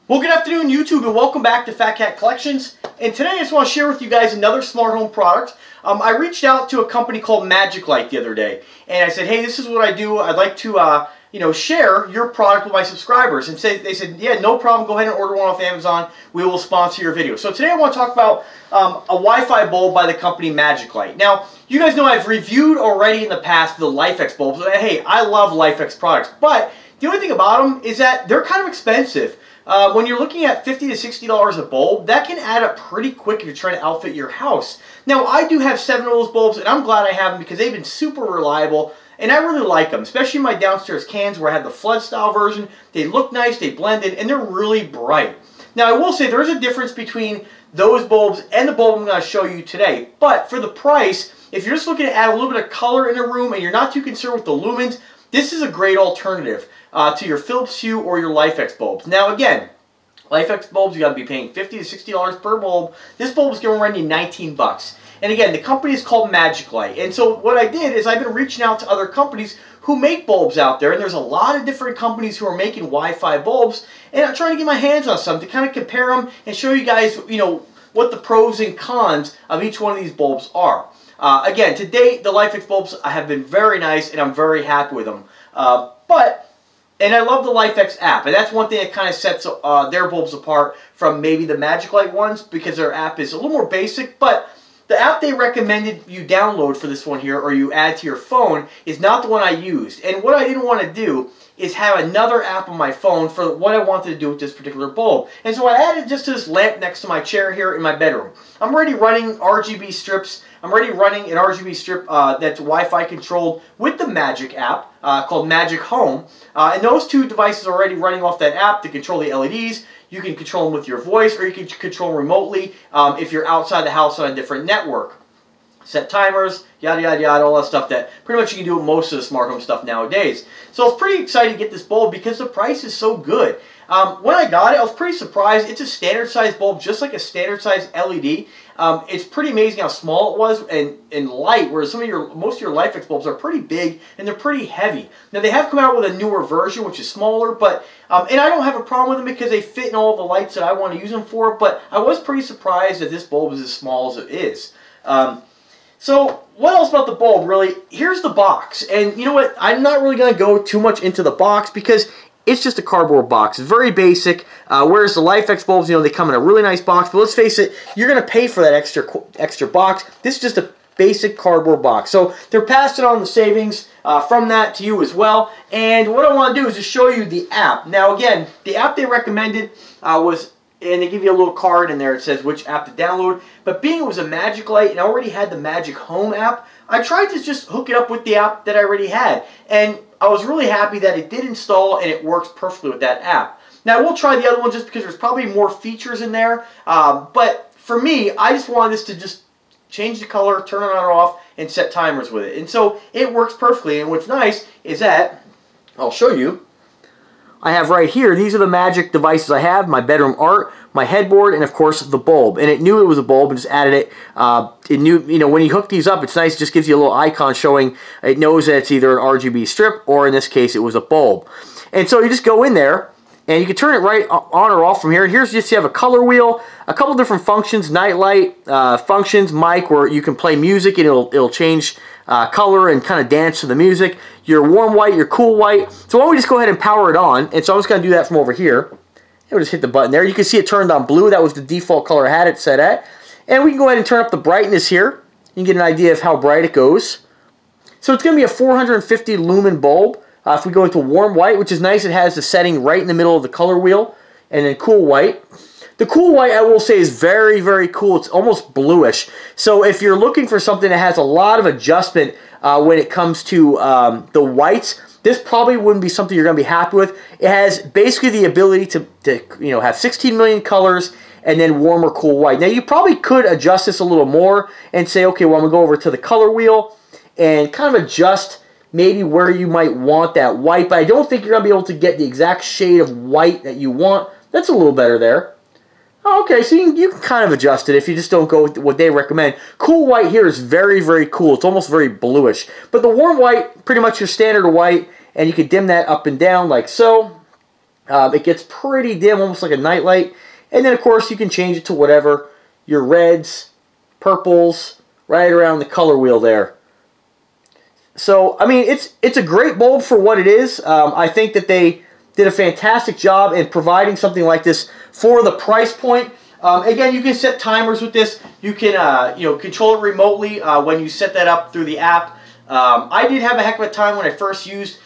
Well, good afternoon, YouTube, and welcome back to Fat Cat Collections. And today I just want to share with you guys another smart home product. I reached out to a company called Magiclight the other day, and I said, hey, this is what I do. I'd like to, share your product with my subscribers. And they said, yeah, no problem. Go ahead and order one off Amazon. We will sponsor your video. So today I want to talk about a Wi-Fi bulb by the company Magiclight. Now, you guys know I've reviewed already in the past the LifeX bulbs. Hey, I love LifeX products, but the only thing about them is that they're kind of expensive. When you're looking at $50 to $60 a bulb, that can add up pretty quick if you're trying to outfit your house. Now, I do have 7 of those bulbs, and I'm glad I have them because they've been super reliable, and I really like them, especially in my downstairs cans where I have the flood style version. They look nice, they blend in, and they're really bright. Now, I will say there is a difference between those bulbs and the bulb I'm going to show you today, but for the price, if you're just looking to add a little bit of color in a room and you're not too concerned with the lumens, this is a great alternative to your Philips Hue or your LifeX bulbs. Now again, LifeX bulbs, you got to be paying $50 to $60 per bulb. This bulb is going to run you 19 bucks. And again, the company is called Magiclight. And so what I did is I've been reaching out to other companies who make bulbs out there, and there's a lot of different companies who are making Wi-Fi bulbs, and I'm trying to get my hands on some to kind of compare them and show you guys, what the pros and cons of each one of these bulbs are. Again, to date, the LifeX bulbs have been very nice, and I'm very happy with them. And I love the LifeX app, and that's one thing that kind of sets their bulbs apart from maybe the Magiclight ones, because their app is a little more basic, but the app they recommended you download for this one here, or you add to your phone, is not the one I used. And what I didn't want to do is have another app on my phone for what I wanted to do with this particular bulb. And so I added just to this lamp next to my chair here in my bedroom. I'm already running RGB strips. I'm already running an RGB strip that's Wi-Fi controlled with the Magic app called Magic Home. And those two devices are already running off that app to control the LEDs. You can control them with your voice, or you can control them remotely if you're outside the house on a different network. Set timers, yada yada yada, all that stuff that pretty much you can do with most of the smart home stuff nowadays. So I was pretty excited to get this bulb because the price is so good. When I got it, I was pretty surprised. It's a standard size bulb, just like a standard size LED. It's pretty amazing how small it was and light, whereas most of your LifeX bulbs are pretty big and they're pretty heavy. Now they have come out with a newer version which is smaller, but and I don't have a problem with them because they fit in all the lights that I want to use them for. But I was pretty surprised that this bulb is as small as it is. So what else about the bulb, really? Here's the box, and you know what? I'm not really going to go too much into the box because it's just a cardboard box. It's very basic, whereas the LifeX bulbs, they come in a really nice box, but let's face it, you're going to pay for that extra box. This is just a basic cardboard box. So they're passing on the savings from that to you as well, and what I want to do is just show you the app. Now again, the app they recommended was, and they give you a little card in there that says which app to download. But being it was a Magiclight and I already had the Magic Home app, I tried to just hook it up with the app that I already had. And I was really happy that it did install and it works perfectly with that app. Now I will try the other one just because there's probably more features in there. But for me, I just wanted this to just change the color, turn it on or off, and set timers with it. And so it works perfectly. And what's nice is that, I'll show you, I have right here, these are the Magic devices I have, my bedroom art, my headboard, and of course the bulb. And it knew it was a bulb and just added it. It knew, when you hook these up, it's nice, it just gives you a little icon showing it knows that it's either an RGB strip or in this case it was a bulb. And so you just go in there and you can turn it right on or off from here. Here's just, you have a color wheel, a couple different functions, night light, functions, mic, where you can play music and it'll change color and kind of dance to the music. Your warm white, your cool white. So why don't we just go ahead and power it on? And so I'm just going to do that from over here. We'll just hit the button there. You can see it turned on blue. That was the default color I had it set at. And we can go ahead and turn up the brightness here. You can get an idea of how bright it goes. So it's going to be a 450 lumen bulb. If we go into warm white, which is nice, it has the setting right in the middle of the color wheel. And then cool white. The cool white, I will say, is very, very cool. It's almost bluish. So if you're looking for something that has a lot of adjustment when it comes to the whites, this probably wouldn't be something you're going to be happy with. It has basically the ability to have 16 million colors and then warm or cool white. Now you probably could adjust this a little more and say, okay, well I'm going to go over to the color wheel and kind of adjust maybe where you might want that white, but I don't think you're going to be able to get the exact shade of white that you want. That's a little better there. Okay, so you can kind of adjust it if you just don't go with what they recommend. Cool white here is very, very cool. It's almost very bluish. But the warm white, pretty much your standard white, and you can dim that up and down like so. It gets pretty dim, almost like a nightlight. And then, of course, you can change it to whatever. Your reds, purples, right around the color wheel there. So, I mean, it's a great bulb for what it is. I think that they did a fantastic job in providing something like this for the price point. Again, you can set timers with this. You can control it remotely when you set that up through the app. I did have a heck of a time when I first used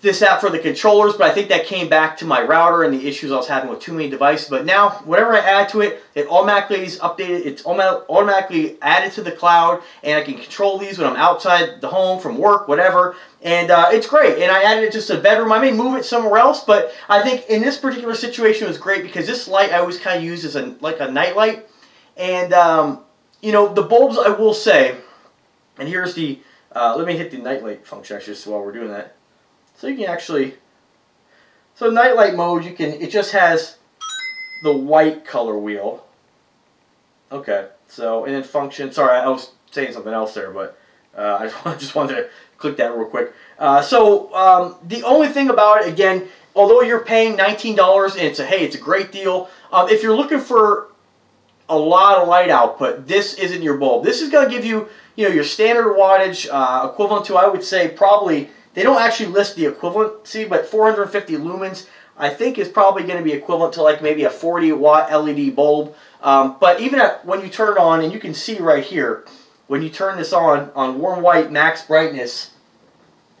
this app for the controllers, but I think that came back to my router and the issues I was having with too many devices. But now, whatever I add to it, it automatically is updated. It's automatically added to the cloud, and I can control these when I'm outside the home, from work, whatever. And it's great. And I added it just to the bedroom. I may move it somewhere else, but I think in this particular situation it was great because this light I always kind of use as like a night light. And the bulbs, I will say, and here's the let me hit the night light function actually just while we're doing that. So you can actually, so nightlight mode, it just has the white color wheel. Okay, so, and then function, sorry, I was saying something else there, but I just wanted to click that real quick. The only thing about it, again, although you're paying $19 and it's a great deal, if you're looking for a lot of light output, this isn't your bulb. This is going to give you, your standard wattage equivalent to, I would say, probably, they don't actually list the equivalency, but 450 lumens I think is probably going to be equivalent to like maybe a 40-watt LED bulb. But even when you turn it on, and you can see right here, when you turn this on warm white max brightness,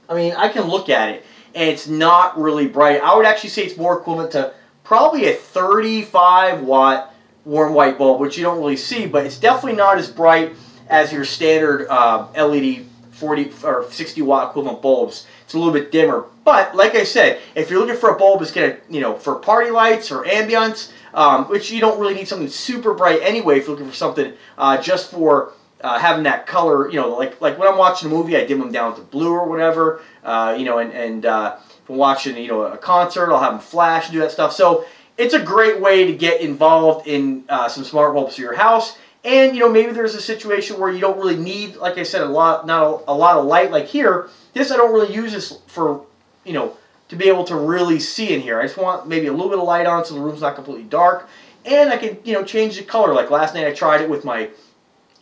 I mean, I can look at it, and it's not really bright. I would actually say it's more equivalent to probably a 35-watt warm white bulb, which you don't really see, but it's definitely not as bright as your standard LED 40 or 60-watt equivalent bulbs. It's a little bit dimmer. But like I said, if you're looking for a bulb that's going to, for party lights or ambience, which you don't really need something super bright anyway, if you're looking for something just for having that color, like when I'm watching a movie, I dim them down to blue or whatever, and if I'm watching, a concert, I'll have them flash and do that stuff. So it's a great way to get involved in some smart bulbs for your house. And, maybe there's a situation where you don't really need, like I said, not a lot of light. Like here, this I don't really use this for, to be able to really see in here. I just want maybe a little bit of light on so the room's not completely dark. And I can, change the color. Like last night I tried it with my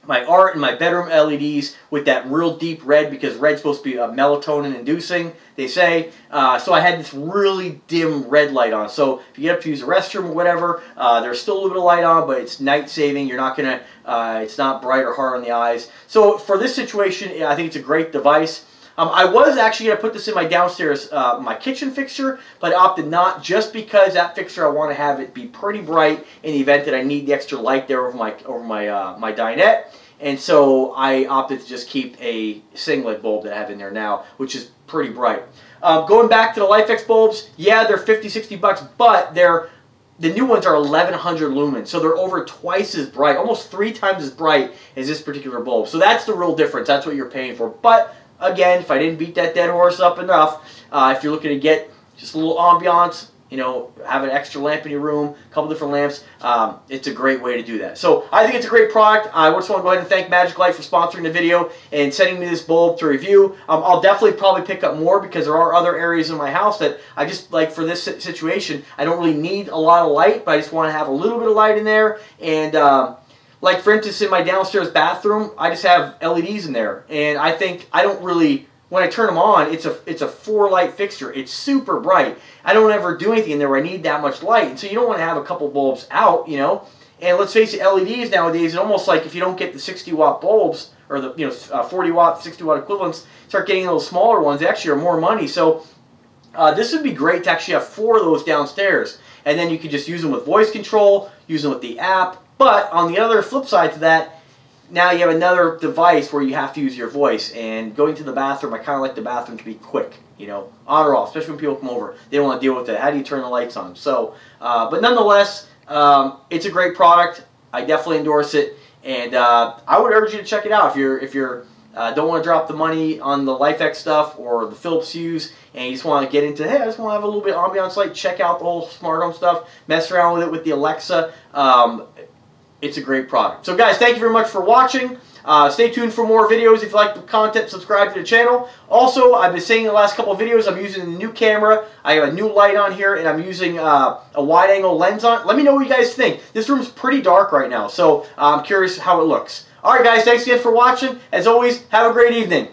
art and my bedroom LEDs with that real deep red, because red's supposed to be melatonin inducing, they say. So I had this really dim red light on. So if you get up to use the restroom or whatever, there's still a little bit of light on, but it's night saving. You're not gonna, it's not bright or hard on the eyes. So for this situation, I think it's a great device. I was actually going to put this in my downstairs, my kitchen fixture, but I opted not, just because that fixture I want to have it be pretty bright in the event that I need the extra light there over my dinette. And so I opted to just keep a singlet bulb that I have in there now, which is pretty bright. Going back to the LifeX bulbs, yeah, they're 50, 60 bucks, but the new ones are 1100 lumens, so they're over twice as bright, almost 3 times as bright as this particular bulb. So that's the real difference. That's what you're paying for. But again, if I didn't beat that dead horse up enough, if you're looking to get just a little ambiance, have an extra lamp in your room, a couple different lamps, it's a great way to do that. So I think it's a great product. I just want to go ahead and thank Magiclight for sponsoring the video and sending me this bulb to review. I'll definitely probably pick up more, because there are other areas in my house that I just, like for this situation, I don't really need a lot of light, but I just want to have a little bit of light in there. And like for instance, in my downstairs bathroom, I just have LEDs in there, and I think I don't really, when I turn them on, it's a 4-light fixture. It's super bright. I don't ever do anything in there where I need that much light, and so you don't want to have a couple bulbs out, And let's face it, LEDs nowadays, it's almost like if you don't get the 60-watt bulbs, or the 40-watt, 60-watt equivalents, start getting those smaller ones. They actually are more money. So this would be great to actually have 4 of those downstairs, and then you could just use them with voice control, use them with the app. But on the other flip side to that, now you have another device where you have to use your voice. And going to the bathroom, I kind of like the bathroom to be quick, on or off, especially when people come over. They don't want to deal with it. How do you turn the lights on? So, but nonetheless, it's a great product. I definitely endorse it, and I would urge you to check it out if you're don't want to drop the money on the LifeX stuff or the Philips Hues, and you just want to get into, hey, I just want to have a little bit of ambiance light. Check out the whole smart home stuff. Mess around with it with the Alexa. It's a great product. So guys, thank you very much for watching. Stay tuned for more videos. If you like the content, subscribe to the channel. Also, I've been saying in the last couple of videos, I'm using a new camera. I have a new light on here, and I'm using a wide-angle lens on. Let me know what you guys think. This room's pretty dark right now, so I'm curious how it looks. Alright guys, thanks again for watching. As always, have a great evening.